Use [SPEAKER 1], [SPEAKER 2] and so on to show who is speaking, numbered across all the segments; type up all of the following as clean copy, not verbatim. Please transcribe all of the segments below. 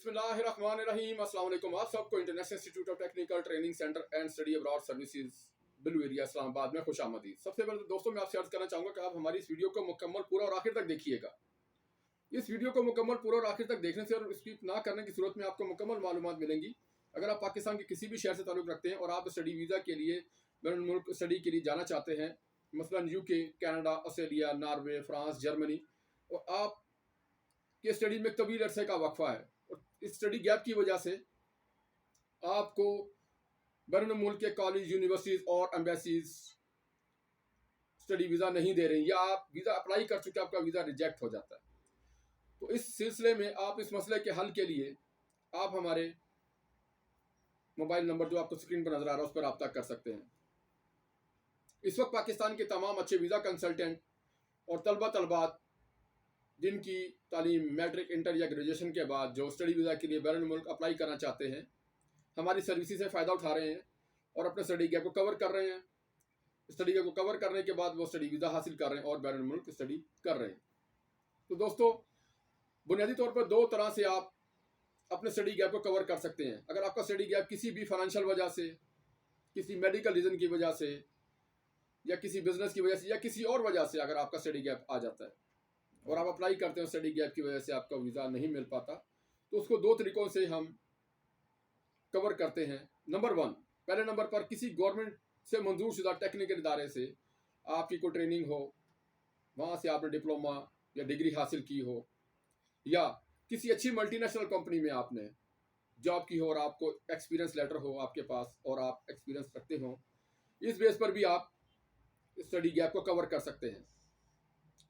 [SPEAKER 1] बिस्मिल्लाहिर्रहमानिर्रहीम। अस्सलाम वालेकुम। आप सबको International Institute of Technical Training Centre and Study Abroad Services Blue Area Islamabad में खुश आमदीद। सबसे पहले तो दोस्तों मैं आपसे अर्ज करना चाहूँगा कि आप हमारी इस वीडियो को मुकम्मल पूरा और आखिर तक देखिएगा। इस वीडियो को मुकम्मल पूरा और आखिर तक देखने से और स्किप ना करने की सूरत में आपको मुकम्मल मालूमात मिलेंगी। अगर आप पाकिस्तान के किसी भी शहर से ताल्लुक़ रखते हैं और आप स्टडी वीज़ा के लिए बैरून मुल्क स्टडी के लिए जाना चाहते हैं, मसलन UK, Canada, Australia, Norway, France, Germany, और आप के स्टडी में तवील अरसे का वक्फा है और इस स्टडी गैप की वजह से आपको बैरून मुल्क के कॉलेज, यूनिवर्सिटीज़ और एम्बेसीज स्टडी वीज़ा नहीं दे रही, या आप वीज़ा अप्लाई कर चुके आपका वीज़ा रिजेक्ट हो जाता है, तो इस सिलसिले में आप इस मसले के हल के लिए आप हमारे मोबाइल नंबर जो आपको स्क्रीन पर नजर आ रहा है उस पर रब्ता कर सकते हैं। इस वक्त पाकिस्तान के तमाम अच्छे वीज़ा कंसल्टेंट और तलबात जिनकी तालीम मैट्रिक, इंटर या ग्रेजुएशन के बाद जो स्टडी वीज़ा के लिए बैरून मुल्क अप्लाई करना चाहते हैं, हमारी सर्विसेज से फ़ायदा उठा रहे हैं और अपने स्टडी गैप को कवर कर रहे हैं। स्टडी गैप को कवर करने के बाद वो स्टडी वीज़ा हासिल कर रहे हैं और बैरून मुल्क स्टडी कर रहे हैं। तो दोस्तों, बुनियादी तौर पर दो तरह से आप अपने स्टडी गैप को कवर कर सकते हैं। अगर आपका स्टडी गैप किसी भी फाइनेंशियल वजह से, किसी मेडिकल रीज़न की वजह से, या किसी बिजनेस की वजह से, या किसी और वजह से अगर आपका स्टडी गैप आ जाता है और आप अप्लाई करते हैं, स्टडी गैप की वजह से आपका वीज़ा नहीं मिल पाता, तो उसको दो तरीक़ों से हम कवर करते हैं। नंबर वन, पहले नंबर पर किसी गवर्नमेंट से मंजूर शुदा टेक्निकल इदारे से आपकी कोई ट्रेनिंग हो, वहाँ से आपने डिप्लोमा या डिग्री हासिल की हो, या किसी अच्छी मल्टीनेशनल कंपनी में आपने जॉब की हो और आपको एक्सपीरियंस लेटर हो आपके पास और आप एक्सपीरियंस रखते हो, इस बेस पर भी आप स्टडी गैप को कवर कर सकते हैं।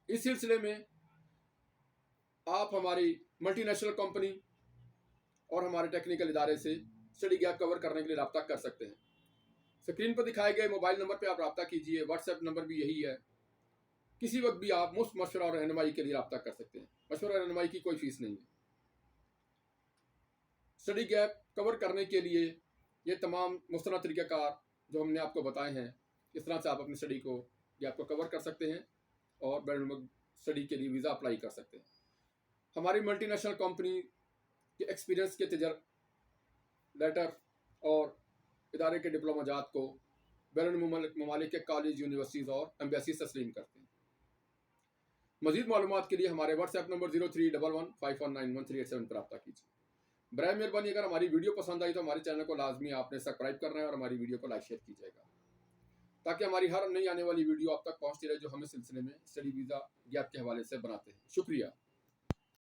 [SPEAKER 1] इस सिलसिले में आप हमारी मल्टीनेशनल कंपनी और हमारे टेक्निकल इदारे से स्टडी गैप कवर करने के लिए रब्ता कर सकते हैं। स्क्रीन पर दिखाए गए मोबाइल नंबर पर आप रब्ता कीजिए। व्हाट्सएप नंबर भी यही है। किसी वक्त भी आप मुफ्त मशवरा और रहनुमाई के लिए रब्ता कर सकते हैं। मशवरा और रहनुमाई की कोई फीस नहीं है। स्टडी गैप कवर करने के लिए ये तमाम मुस्तनद तरीक़ाकार जो हमने आपको बताए हैं, इस तरह से आप अपनी स्टडी को गैप को कवर कर सकते हैं और बैरून मुल्क स्टडी के लिए वीज़ा अप्लाई कर सकते हैं। हमारी मल्टीनेशनल कंपनी के एक्सपीरियंस के तजर लेटर और इदारे के डिप्लोमाजात को बैरून ममालिक के कॉलेज, यूनिवर्सिटीज़ और एम्बेसीज तस्लीम करते हैं। मज़ीद मालूमात के लिए हमारे व्हाट्सएप नंबर 0311519138 पर रब्ता कीजिए। बराए मेहरबानी अगर हमारी वीडियो पसंद आई तो हमारे चैनल को लाजमी आपने सब्सक्राइब करना है और हमारी वीडियो को लाइक शेयर कीजिएगा, ताकि हमारी हर नई आने वाली वीडियो आप तक पहुँचती रहे जो हम इस सिलसिले में स्टडी वीज़ा गैप के हवाले से बनाते हैं। शुक्रिया।